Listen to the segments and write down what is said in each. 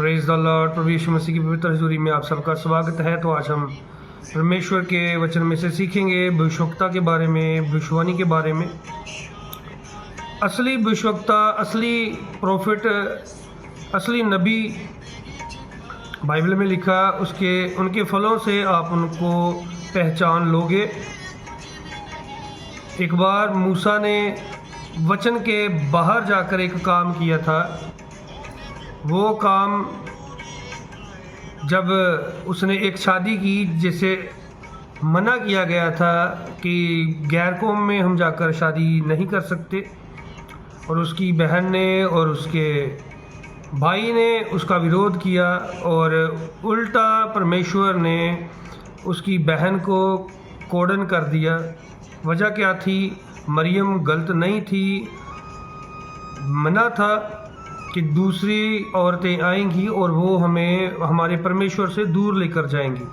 Praise the Lord. प्रभु यीशु मसीह की पवित्र हजूरी में आप सबका स्वागत है। तो आज हम परमेश्वर के वचन में से सीखेंगे भविष्यवक्ता के बारे में, भविष्यवाणी के बारे में। असली भविष्यवक्ता, असली प्रोफेट, असली नबी बाइबल में लिखा, उनके फलों से आप उनको पहचान लोगे। एक बार मूसा ने वचन के बाहर जाकर एक काम किया था। वो काम जब उसने एक शादी की जिसे मना किया गया था कि गैर कौम में हम जाकर शादी नहीं कर सकते, और उसकी बहन ने और उसके भाई ने उसका विरोध किया, और उल्टा परमेश्वर ने उसकी बहन को कोड़न कर दिया। वजह क्या थी? मरियम गलत नहीं थी, मना था कि दूसरी औरतें आएंगी और वो हमें हमारे परमेश्वर से दूर लेकर जाएंगी,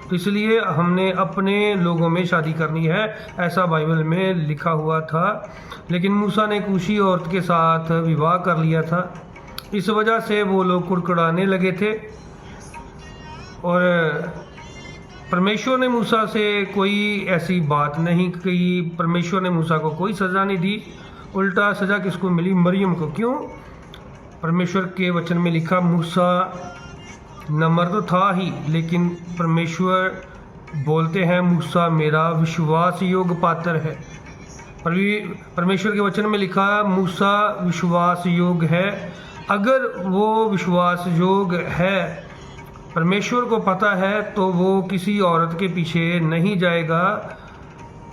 तो इसलिए हमने अपने लोगों में शादी करनी है, ऐसा बाइबल में लिखा हुआ था। लेकिन मूसा ने कूशी औरत के साथ विवाह कर लिया था। इस वजह से वो लोग कुड़कुड़ाने लगे थे, और परमेश्वर ने मूसा से कोई ऐसी बात नहीं कही। परमेश्वर ने मूसा को कोई सज़ा नहीं दी, उल्टा सज़ा किसको मिली? मरियम को। क्यों? परमेश्वर के वचन में लिखा, मूसा नम्र तो था ही, लेकिन परमेश्वर बोलते हैं मूसा मेरा विश्वास योग्य पात्र है। परमेश्वर के वचन में लिखा, मूसा विश्वास योग्य है। अगर वो विश्वास योग्य है, परमेश्वर को पता है, तो वो किसी औरत के पीछे नहीं जाएगा।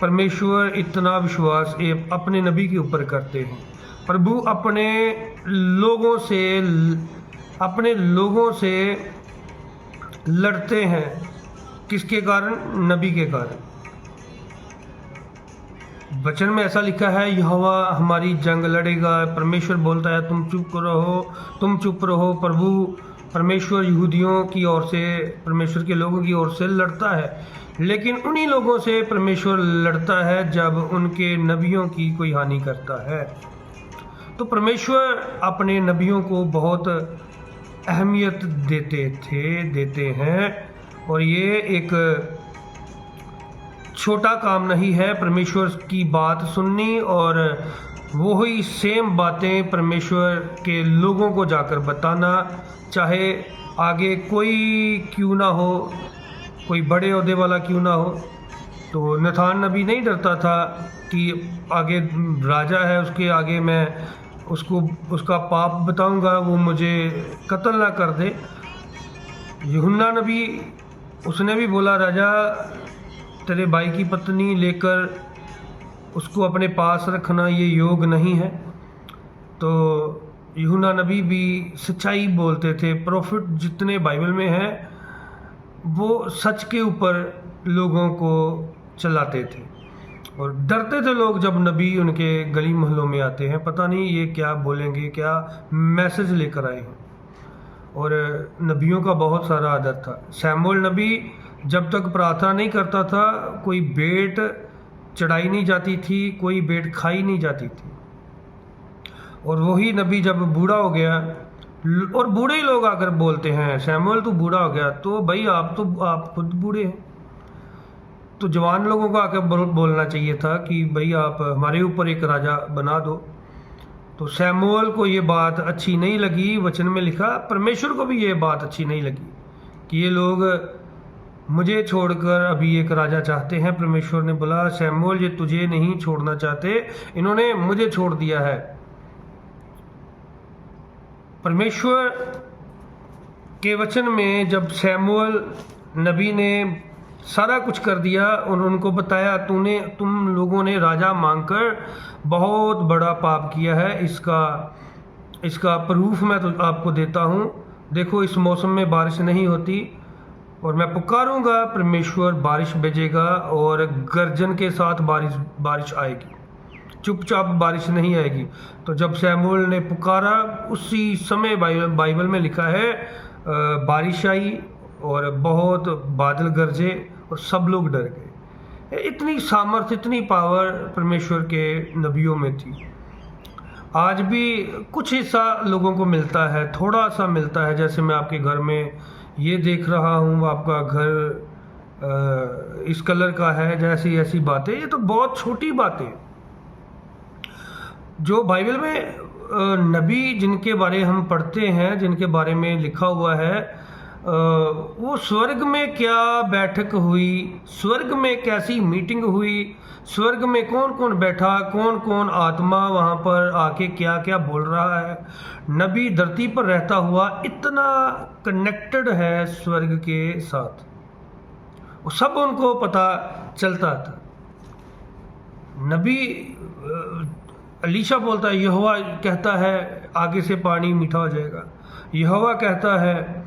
परमेश्वर इतना विश्वास अपने नबी के ऊपर करते हैं। प्रभु अपने लोगों से लड़ते हैं। किसके कारण? नबी के कारण। वचन में ऐसा लिखा है, यहोवा हमारी जंग लड़ेगा। परमेश्वर बोलता है तुम चुप रहो। परमेश्वर यहूदियों की ओर से, परमेश्वर के लोगों की ओर से लड़ता है, लेकिन उन्हीं लोगों से परमेश्वर लड़ता है जब उनके नबियों की कोई हानि करता है। तो परमेश्वर अपने नबियों को बहुत अहमियत देते हैं, और ये एक छोटा काम नहीं है परमेश्वर की बात सुननी, और वही सेम बातें परमेश्वर के लोगों को जाकर बताना, चाहे आगे कोई क्यों ना हो, कोई बड़े ओहदे वाला क्यों ना हो। तो नथान नबी नहीं डरता था कि आगे राजा है, उसके आगे मैं उसका पाप बताऊंगा, वो मुझे कत्ल ना कर दे। यूहन्ना नबी, उसने भी बोला, राजा तेरे भाई की पत्नी लेकर उसको अपने पास रखना ये योग नहीं है। तो यूहन्ना नबी भी सच्चाई बोलते थे। प्रोफेट जितने बाइबल में हैं वो सच के ऊपर लोगों को चलाते थे, और डरते थे लोग जब नबी उनके गली मोहल्लों में आते हैं। पता नहीं ये क्या बोलेंगे, क्या मैसेज लेकर आए हैं। और नबियों का बहुत सारा आदर था। शमूएल नबी जब तक प्रार्थना नहीं करता था, कोई भेंट चढ़ाई नहीं जाती थी, कोई भेंट खाई नहीं जाती थी। और वही नबी जब बूढ़ा हो गया, और बूढ़े ही लोग आकर बोलते हैं शमूएल तू बूढ़ा हो गया, तो भाई आप खुद बूढ़े हैं। तो जवान लोगों को आकर बोलना चाहिए था कि भाई आप हमारे ऊपर एक राजा बना दो। तो शमूएल को ये बात अच्छी नहीं लगी। वचन में लिखा, परमेश्वर को भी ये बात अच्छी नहीं लगी कि ये लोग मुझे छोड़कर अभी एक राजा चाहते हैं। परमेश्वर ने बोला, शमूएल ये तुझे नहीं छोड़ना चाहते, इन्होंने मुझे छोड़ दिया है। परमेश्वर के वचन में जब शमूएल नबी ने सारा कुछ कर दिया और उनको बताया, तुम लोगों ने राजा मांगकर बहुत बड़ा पाप किया है, इसका प्रूफ मैं तो आपको देता हूँ। देखो इस मौसम में बारिश नहीं होती, और मैं पुकारूंगा परमेश्वर बारिश भेजेगा, और गर्जन के साथ बारिश आएगी, चुपचाप बारिश नहीं आएगी। तो जब शमूएल ने पुकारा, उसी समय बाइबल में लिखा है बारिश आई, और बहुत बादल गरजे, और सब लोग डर गए। इतनी सामर्थ्य, इतनी पावर परमेश्वर के नबियों में थी। आज भी कुछ हिस्सा लोगों को मिलता है, थोड़ा सा मिलता है। जैसे मैं आपके घर में ये देख रहा हूँ, आपका घर इस कलर का है, जैसी ऐसी बातें, ये तो बहुत छोटी बातें। जो बाइबल में नबी जिनके बारे हम पढ़ते हैं, जिनके बारे में लिखा हुआ है, वो स्वर्ग में क्या बैठक हुई, स्वर्ग में कैसी मीटिंग हुई, स्वर्ग में कौन कौन बैठा, कौन कौन आत्मा वहाँ पर आके क्या क्या बोल रहा है। नबी धरती पर रहता हुआ इतना कनेक्टेड है स्वर्ग के साथ, वो सब उनको पता चलता था। नबी अलीशा बोलता है, यहोवा कहता है आगे से पानी मीठा हो जाएगा। यहोवा कहता है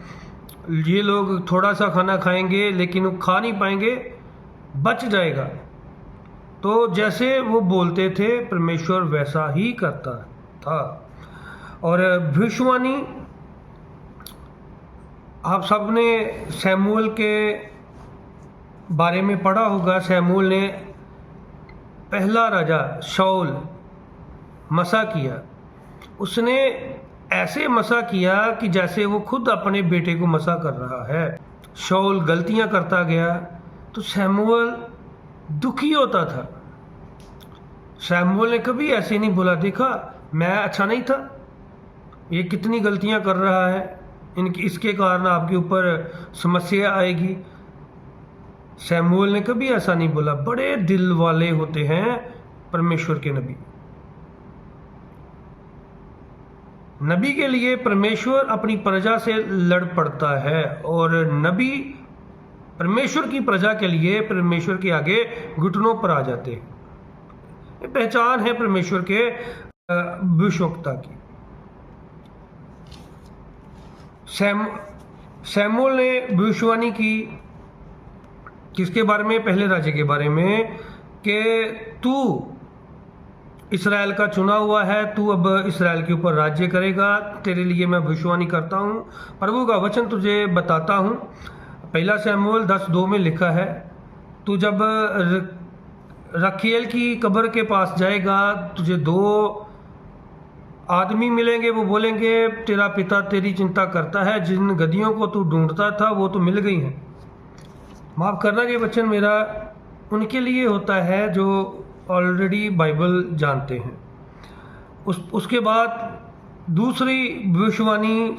ये लोग थोड़ा सा खाना खाएंगे लेकिन वो खा नहीं पाएंगे, बच जाएगा। तो जैसे वो बोलते थे परमेश्वर वैसा ही करता था। और भविष्यवाणी आप सब ने शमूएल के बारे में पढ़ा होगा। शमूएल ने पहला राजा शाऊल मसा किया, उसने ऐसे मसा किया कि जैसे वो खुद अपने बेटे को मसा कर रहा है। शाऊल गलतियां करता गया तो शमूएल दुखी होता था। शमूएल ने कभी ऐसे नहीं बोला, देखा मैं अच्छा नहीं था, ये कितनी गलतियां कर रहा है, इसके कारण आपके ऊपर समस्या आएगी। शमूएल ने कभी ऐसा नहीं बोला। बड़े दिल वाले होते हैं परमेश्वर के नबी। नबी के लिए परमेश्वर अपनी प्रजा से लड़ पड़ता है, और नबी परमेश्वर की प्रजा के लिए परमेश्वर के आगे घुटनों पर आ जाते हैं। ये पहचान है परमेश्वर के भविष्यवक्ता की। शमूएल ने भविष्यवाणी की किसके बारे में? पहले राजा के बारे में, कि तू इस्राएल का चुना हुआ है, तू अब इस्राएल के ऊपर राज्य करेगा, तेरे लिए मैं भविष्यवाणी करता हूँ, प्रभु का वचन तुझे बताता हूँ। पहला शमूएल 10:2 में लिखा है, तू जब रखीएल की कब्र के पास जाएगा, तुझे 2 आदमी मिलेंगे, वो बोलेंगे तेरा पिता तेरी चिंता करता है, जिन गद्दियों को तू ढूंढता था वो तो मिल गई हैं। माफ़ करना, ये वचन मेरा उनके लिए होता है जो ऑलरेडी बाइबल जानते हैं। उसके बाद दूसरी भविष्यवाणी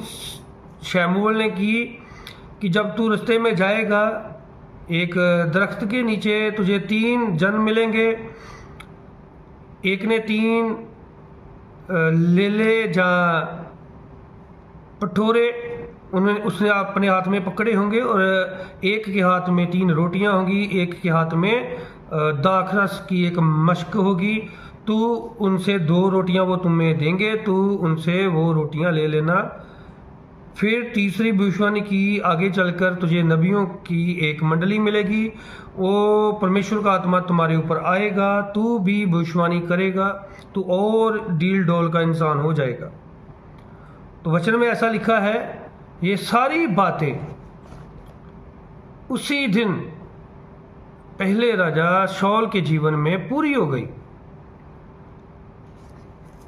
शमूएल ने की कि जब तू रास्ते में जाएगा, एक दरख्त के नीचे तुझे 3 जन मिलेंगे, एक ने 3 लेले जा पठोरे उसने अपने हाथ में पकड़े होंगे, और एक के हाथ में 3 रोटियां होंगी, एक के हाथ में दाखरस की एक मशक होगी। तू उनसे 2 रोटियां वो तुम्हें देंगे, तू उनसे वो रोटियां ले लेना। फिर तीसरी भविष्यवाणी की, आगे चलकर तुझे नबियों की एक मंडली मिलेगी, वो परमेश्वर का आत्मा तुम्हारे ऊपर आएगा, तू भी भविष्यवाणी करेगा, तू और डील डोल का इंसान हो जाएगा। तो वचन में ऐसा लिखा है, ये सारी बातें उसी दिन पहले राजा शाऊल के जीवन में पूरी हो गई।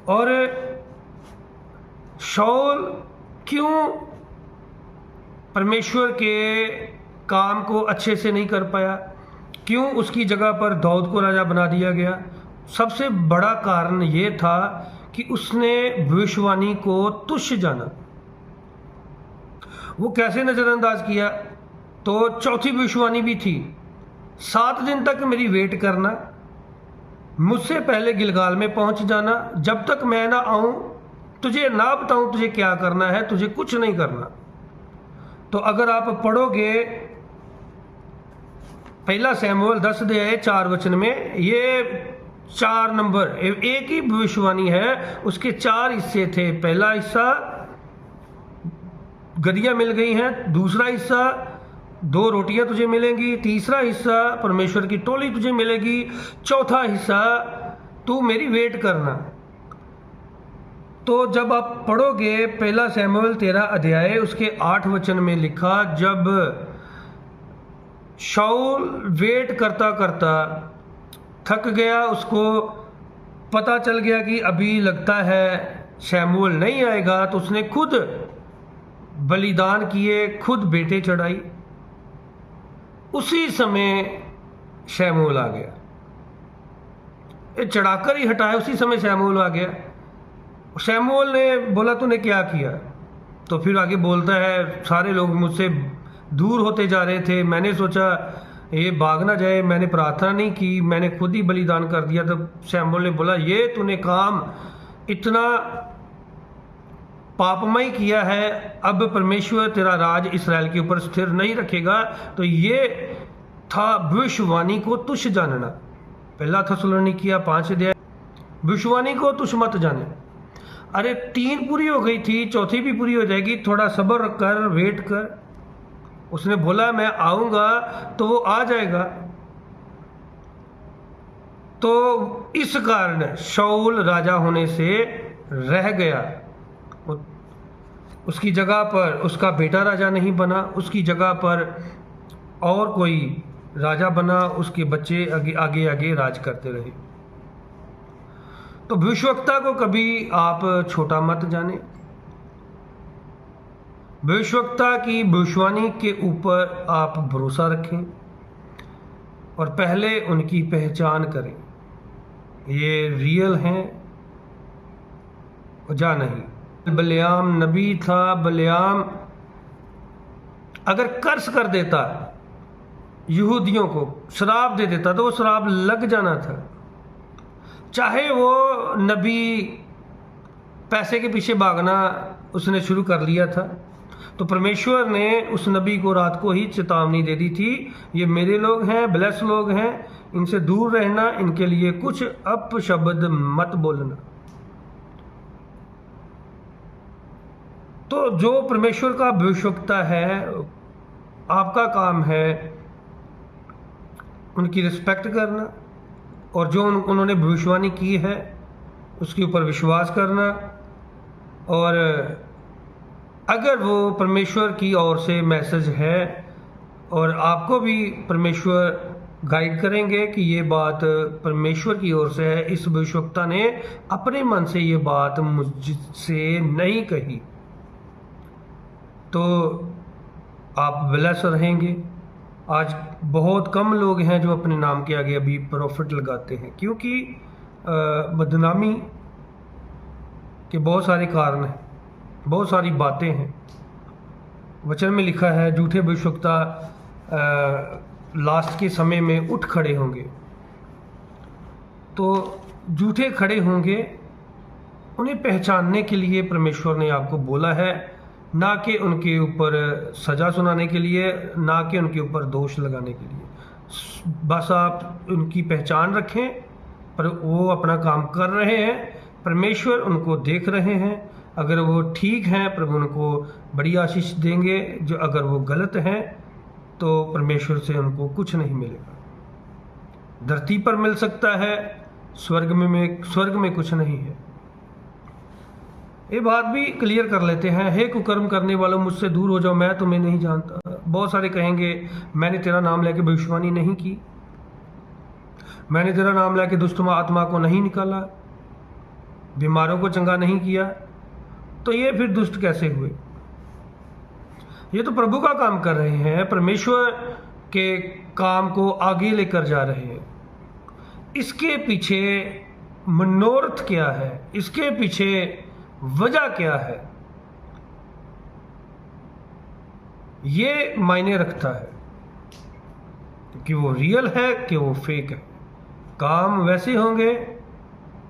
और शाऊल क्यों परमेश्वर के काम को अच्छे से नहीं कर पाया, क्यों उसकी जगह पर दाऊद को राजा बना दिया गया? सबसे बड़ा कारण ये था कि उसने भविष्यवाणी को तुच्छ जाना। वो कैसे नज़रअंदाज किया? तो चौथी भविष्यवाणी भी थी, 7 दिन तक मेरी वेट करना, मुझसे पहले गिलगाल में पहुंच जाना, जब तक मैं ना आऊं तुझे ना बताऊं तुझे क्या करना है, तुझे कुछ नहीं करना। तो अगर आप पढ़ोगे पहला शमूएल 10:4 में, ये 4 नंबर, एक ही भविष्यवाणी है, उसके 4 हिस्से थे। पहला हिस्सा गद्दियां मिल गई हैं, दूसरा हिस्सा 2 रोटियां तुझे मिलेंगी, तीसरा हिस्सा परमेश्वर की टोली तुझे मिलेगी, चौथा हिस्सा तू मेरी वेट करना। तो जब आप पढ़ोगे पहला शमूएल 13 अध्याय उसके 8 वचन में लिखा, जब शाऊल वेट करता करता थक गया, उसको पता चल गया कि अभी लगता है शमूएल नहीं आएगा, तो उसने खुद बलिदान किए, खुद बेटे चढ़ाई। उसी समय शमूएल आ गया, ये चढ़ाकर ही हटाया, उसी समय शमूएल आ गया। शमूएल ने बोला तूने क्या किया? तो फिर आगे बोलता है सारे लोग मुझसे दूर होते जा रहे थे, मैंने सोचा ये भाग ना जाए, मैंने प्रार्थना नहीं की, मैंने खुद ही बलिदान कर दिया। तब शमूएल ने बोला ये तूने काम इतना पापमय किया है, अब परमेश्वर तेरा राज इस्राएल के ऊपर स्थिर नहीं रखेगा। तो ये था भविष्यवाणी को तुच्छ जानना। पहला थिस्सलुनीकियों 5 अध्याय, भविष्यवाणी को तुच्छ मत जाने। अरे 3 पूरी हो गई थी, चौथी भी पूरी हो जाएगी, थोड़ा सब्र कर, वेट कर। उसने बोला मैं आऊंगा तो वो आ जाएगा। तो इस कारण शाऊल राजा होने से रह गया, उसकी जगह पर उसका बेटा राजा नहीं बना, उसकी जगह पर और कोई राजा बना, उसके बच्चे आगे आगे आगे राज करते रहे। तो भविष्यवक्ता को कभी आप छोटा मत जाने। भविष्यवक्ता की भविष्यवाणी के ऊपर आप भरोसा रखें और पहले उनकी पहचान करें, ये रियल हैं या नहीं। बिलेआम नबी था, बिलेआम अगर कर्ज कर देता यहूदियों को, श्राप दे देता, तो वो श्राप लग जाना था। चाहे वो नबी पैसे के पीछे भागना उसने शुरू कर लिया था, तो परमेश्वर ने उस नबी को रात को ही चेतावनी दे दी थी, ये मेरे लोग हैं, ब्लेस लोग हैं, इनसे दूर रहना, इनके लिए कुछ अपशब्द मत बोलना। तो जो परमेश्वर का भविष्यवक्ता है, आपका काम है उनकी रिस्पेक्ट करना और जो उन्होंने भविष्यवाणी की है उसके ऊपर विश्वास करना। और अगर वो परमेश्वर की ओर से मैसेज है और आपको भी परमेश्वर गाइड करेंगे कि ये बात परमेश्वर की ओर से है, इस भविष्यवक्ता ने अपने मन से ये बात मुझसे नहीं कही, तो आप ब्लेस रहेंगे। आज बहुत कम लोग हैं जो अपने नाम के आगे अभी प्रॉफिट लगाते हैं, क्योंकि बदनामी के बहुत सारे कारण हैं, बहुत सारी बातें हैं। वचन में लिखा है झूठे भविष्यवक्ता लास्ट के समय में उठ खड़े होंगे। तो झूठे खड़े होंगे, उन्हें पहचानने के लिए परमेश्वर ने आपको बोला है, ना कि उनके ऊपर सज़ा सुनाने के लिए, ना कि उनके ऊपर दोष लगाने के लिए। बस आप उनकी पहचान रखें, पर वो अपना काम कर रहे हैं, परमेश्वर उनको देख रहे हैं। अगर वो ठीक हैं, प्रभु उनको बड़ी आशीष देंगे। जो अगर वो गलत हैं तो परमेश्वर से उनको कुछ नहीं मिलेगा। धरती पर मिल सकता है, स्वर्ग में कुछ नहीं है। ये बात भी क्लियर कर लेते हैं। हे कुकर्म करने वालों, मुझसे दूर हो जाओ, मैं तुम्हें नहीं जानता। बहुत सारे कहेंगे मैंने तेरा नाम लेके भविष्यवाणी नहीं की, मैंने तेरा नाम लेके दुष्ट आत्मा को नहीं निकाला, बीमारों को चंगा नहीं किया, तो ये फिर दुष्ट कैसे हुए? ये तो प्रभु का काम कर रहे हैं, परमेश्वर के काम को आगे लेकर जा रहे हैं। इसके पीछे मनोरथ क्या है, इसके पीछे वजह क्या है, ये मायने रखता है कि वो रियल है कि वो फेक है। काम वैसे होंगे,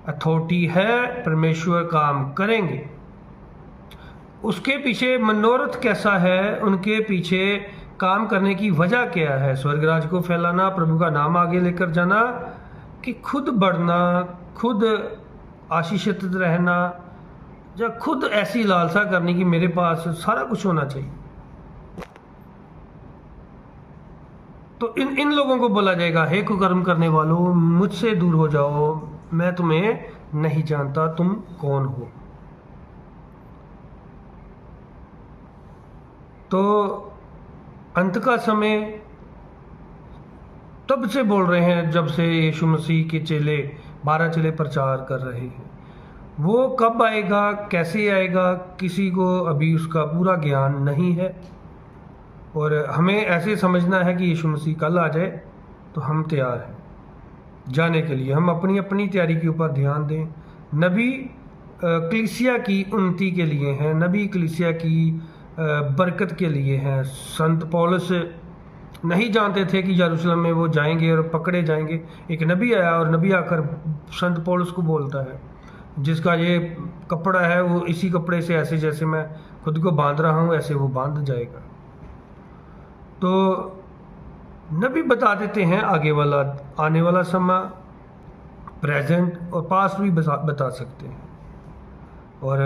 अथॉरिटी है, परमेश्वर काम करेंगे। उसके पीछे मनोरथ कैसा है, उनके पीछे काम करने की वजह क्या है? स्वर्ग राज को फैलाना, प्रभु का नाम आगे लेकर जाना, कि खुद बढ़ना, खुद आशीषित रहना, या खुद ऐसी लालसा करने की मेरे पास सारा कुछ होना चाहिए। तो इन लोगों को बोला जाएगा, हे कुकर्म करने वालों, मुझसे दूर हो जाओ, मैं तुम्हें नहीं जानता, तुम कौन हो। तो अंत का समय तब से बोल रहे हैं जब से यीशु मसीह के चेले 12 चले प्रचार कर रहे हैं। वो कब आएगा, कैसे आएगा, किसी को अभी उसका पूरा ज्ञान नहीं है। और हमें ऐसे समझना है कि यीशु मसीह कल आ जाए तो हम तैयार हैं जाने के लिए। हम अपनी अपनी तैयारी के ऊपर ध्यान दें। नबी कलीसिया की उन्नति के लिए हैं, नबी कलीसिया की बरकत के लिए हैं। संत पौलुस नहीं जानते थे कि यरूशलेम में वो जाएंगे और पकड़े जाएंगे। एक नबी आया और नबी आकर संत पौलुस को बोलता है, जिसका ये कपड़ा है वो इसी कपड़े से ऐसे जैसे मैं खुद को बांध रहा हूँ ऐसे वो बांध जाएगा। तो नबी बता देते हैं आगे वाला आने वाला समय, प्रेजेंट और पास्ट भी बता सकते हैं। और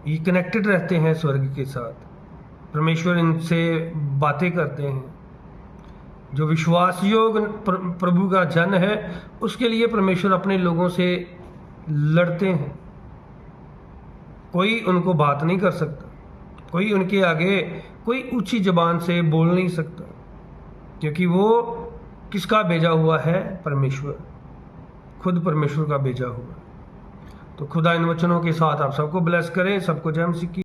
ये कनेक्टेड रहते हैं स्वर्ग के साथ। परमेश्वर इनसे बातें करते हैं। जो विश्वास योग प्रभु का जन है उसके लिए परमेश्वर अपने लोगों से लड़ते हैं। कोई उनको बात नहीं कर सकता, कोई उनके आगे कोई ऊंची जबान से बोल नहीं सकता, क्योंकि वो किसका भेजा हुआ है? परमेश्वर, खुद परमेश्वर का भेजा हुआ। तो खुदा इन वचनों के साथ आप सबको ब्लेस करें। सबको जय मसीह की।